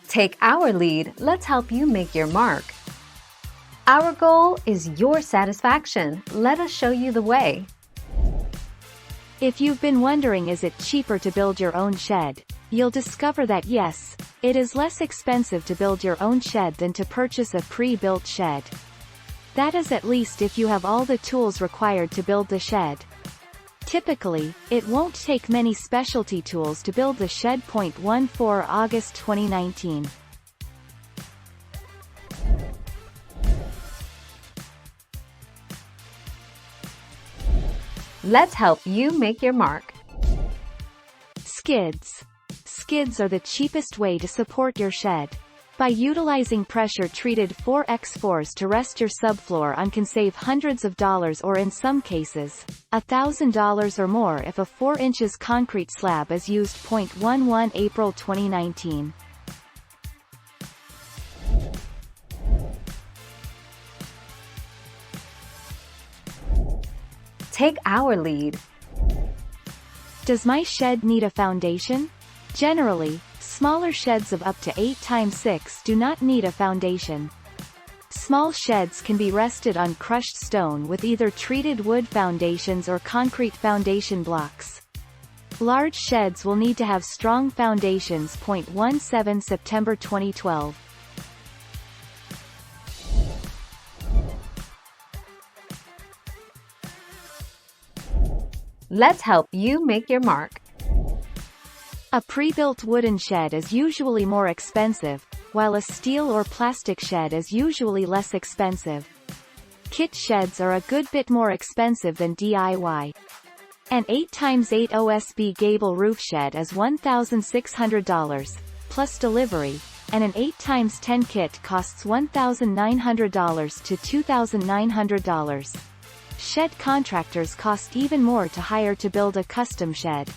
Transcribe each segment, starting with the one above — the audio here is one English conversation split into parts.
Take our lead, let's help you make your mark. Our goal is your satisfaction. Let us show you the way. If you've been wondering, is it cheaper to build your own shed? You'll discover that yes, it is less expensive to build your own shed than to purchase a pre-built shed. That is, at least if you have all the tools required to build the shed. Typically, it won't take many specialty tools to build the shed. 14 August 2019. Let's help you make your mark. Skids. Skids are the cheapest way to support your shed. By utilizing pressure-treated 4x4s to rest your subfloor on can save hundreds of dollars, or in some cases, $1,000 or more if a 4 inches concrete slab is used. 11 April 2019. Take our lead. Does my shed need a foundation? Generally, smaller sheds of up to 8x6 do not need a foundation. Small sheds can be rested on crushed stone with either treated wood foundations or concrete foundation blocks. Large sheds will need to have strong foundations. 17 September 2012. Let's help you make your mark. A pre-built wooden shed is usually more expensive, while a steel or plastic shed is usually less expensive. Kit sheds are a good bit more expensive than DIY. An 8x8 OSB gable roof shed is $1,600, plus delivery, and an 8x10 kit costs $1,900 to $2,900. Shed contractors cost even more to hire to build a custom shed.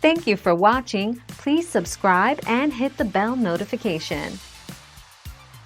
Thank you for watching. Please subscribe and hit the bell notification.